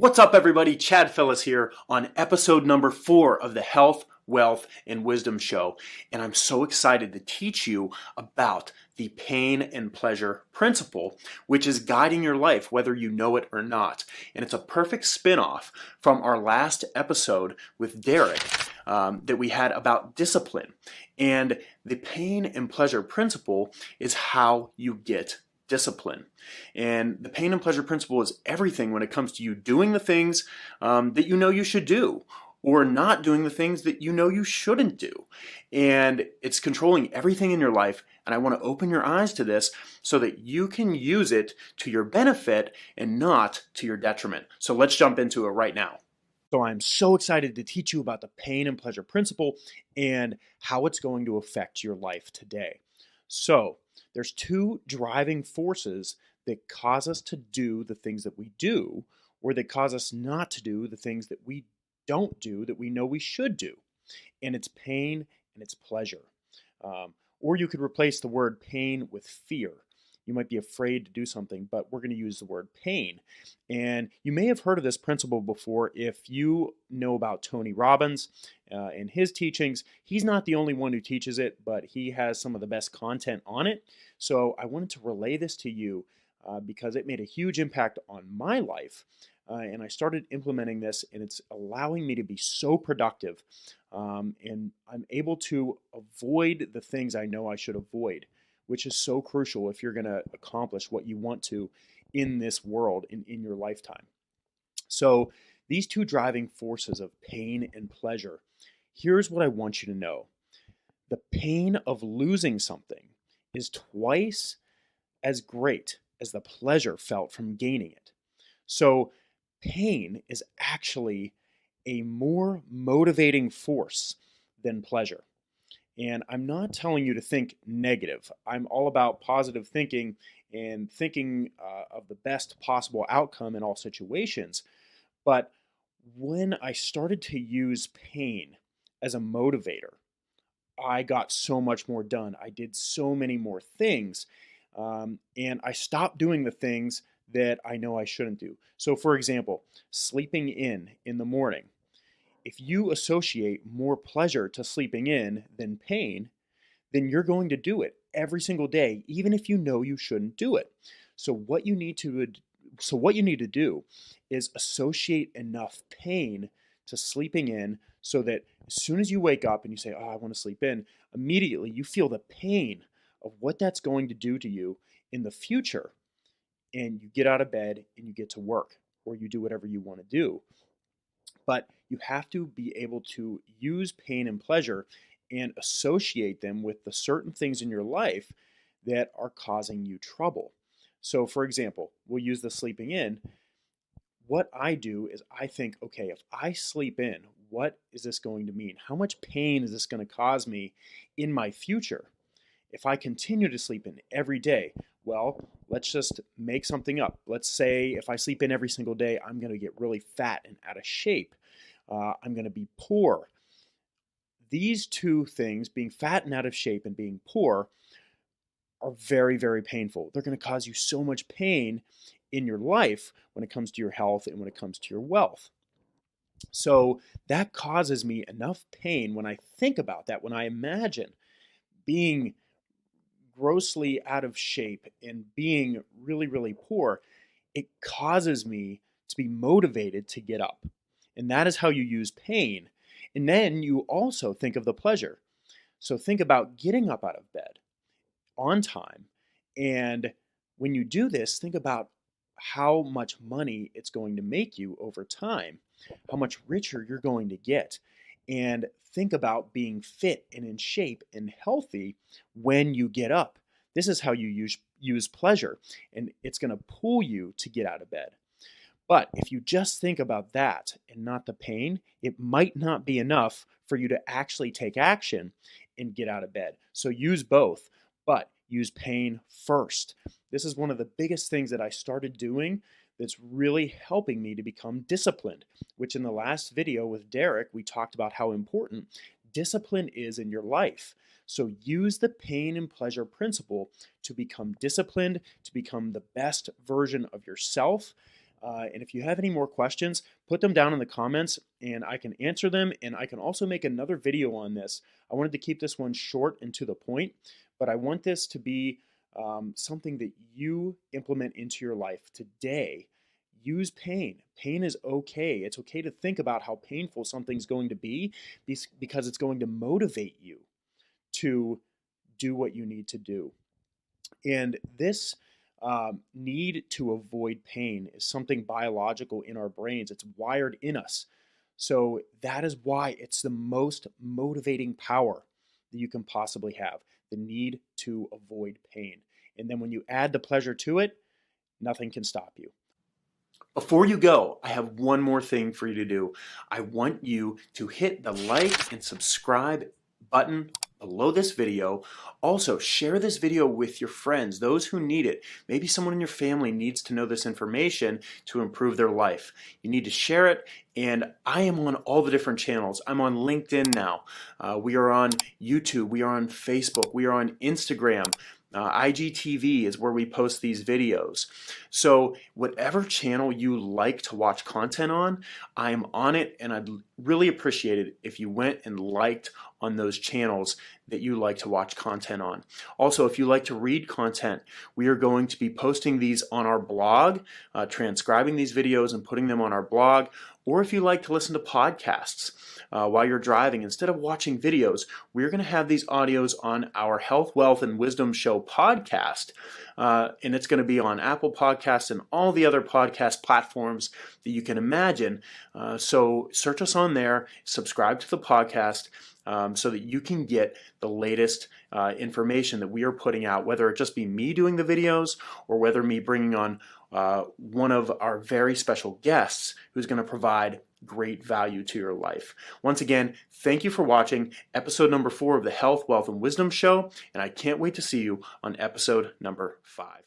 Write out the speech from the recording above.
What's up, everybody? Chad Phillips here on episode number 4 of the Health, Wealth, and Wisdom Show. And I'm so excited to teach you about the pain and pleasure principle, which is guiding your life, whether you know it or not. And it's a perfect spin-off from our last episode with Derek that we had about discipline. And the pain and pleasure principle is how you get discipline. And the pain and pleasure principle is everything when it comes to you doing the things that you know you should do or not doing the things that you know you shouldn't do. And it's controlling everything in your life. And I want to open your eyes to this so that you can use it to your benefit and not to your detriment. So let's jump into it right now. So I'm so excited to teach you about the pain and pleasure principle and how it's going to affect your life today. So there's two driving forces that cause us to do the things that we do, or that cause us not to do the things that we don't do that we know we should do. And it's pain and it's pleasure. Or you could replace the word pain with fear. You might be afraid to do something, but we're going to use the word pain. And you may have heard of this principle before if you know about Tony Robbins and his teachings. He's not the only one who teaches it, but he has some of the best content on it. So I wanted to relay this to you because it made a huge impact on my life. And I started implementing this, and it's allowing me to be so productive. And I'm able to avoid the things I know I should avoid, which is so crucial if you're going to accomplish what you want to in this world, in your lifetime. So these two driving forces of pain and pleasure, here's what I want you to know. The pain of losing something is twice as great as the pleasure felt from gaining it. So pain is actually a more motivating force than pleasure. And I'm not telling you to think negative. I'm all about positive thinking and thinking of the best possible outcome in all situations. But when I started to use pain as a motivator, I got so much more done. I did so many more things. And I stopped doing the things that I know I shouldn't do. So, for example, sleeping in the morning. If you associate more pleasure to sleeping in than pain, then you're going to do it every single day, even if you know you shouldn't do it. So what you need to do is associate enough pain to sleeping in so that as soon as you wake up and you say, "Oh, I want to sleep in," immediately you feel the pain of what that's going to do to you in the future, and you get out of bed and you get to work or you do whatever you want to do. But you have to be able to use pain and pleasure and associate them with the certain things in your life that are causing you trouble. So, for example, we'll use the sleeping in. What I do is I think, okay, if I sleep in, what is this going to mean? How much pain is this going to cause me in my future? If I continue to sleep in every day, well, let's just make something up. Let's say if I sleep in every single day, I'm going to get really fat and out of shape. I'm going to be poor. These two things, being fat and out of shape and being poor, are very, very painful. They're going to cause you so much pain in your life when it comes to your health and when it comes to your wealth. So that causes me enough pain when I think about that, when I imagine being grossly out of shape and being really, really poor, it causes me to be motivated to get up. And that is how you use pain. And then you also think of the pleasure. So think about getting up out of bed on time. And when you do this, think about how much money it's going to make you over time, how much richer you're going to get. And think about being fit and in shape and healthy when you get up. This is how you use pleasure, and it's going to pull you to get out of bed. But if you just think about that and not the pain, it might not be enough for you to actually take action and get out of bed. So use both, but use pain first. This is one of the biggest things that I started doing that's really helping me to become disciplined, which in the last video with Derek, we talked about how important discipline is in your life. So use the pain and pleasure principle to become disciplined, to become the best version of yourself, And if you have any more questions, put them down in the comments and I can answer them. And I can also make another video on this. I wanted to keep this one short and to the point, but I want this to be something that you implement into your life today. Use pain. Pain is okay. It's okay to think about how painful something's going to be because it's going to motivate you to do what you need to do. And this need to avoid pain is something biological in our brains. It's wired in us. So that is why it's the most motivating power that you can possibly have, the need to avoid pain. And then when you add the pleasure to it, nothing can stop you. Before you go, I have one more thing for you to do. I want you to hit the like and subscribe button below this video. Also, share this video with your friends, those who need it. Maybe someone in your family needs to know this information to improve their life. You need to share it, and I am on all the different channels. I'm on LinkedIn now. We are on YouTube. We are on Facebook. We are on Instagram. IGTV is where we post these videos. So whatever channel you like to watch content on, I'm on it, and I'd really appreciate it if you went and liked on those channels that you like to watch content on. Also, if you like to read content, we are going to be posting these on our blog, transcribing these videos and putting them on our blog. Or if you like to listen to podcasts while you're driving, instead of watching videos, we're going to have these audios on our Health, Wealth, and Wisdom Show podcast. And it's going to be on Apple Podcasts and all the other podcast platforms that you can imagine. So search us on there, subscribe to the podcast, so that you can get the latest information that we are putting out, whether it just be me doing the videos or whether me bringing on one of our very special guests who's going to provide great value to your life. Once again, thank you for watching episode number 4 of the Health, Wealth, and Wisdom Show, and I can't wait to see you on episode number 5.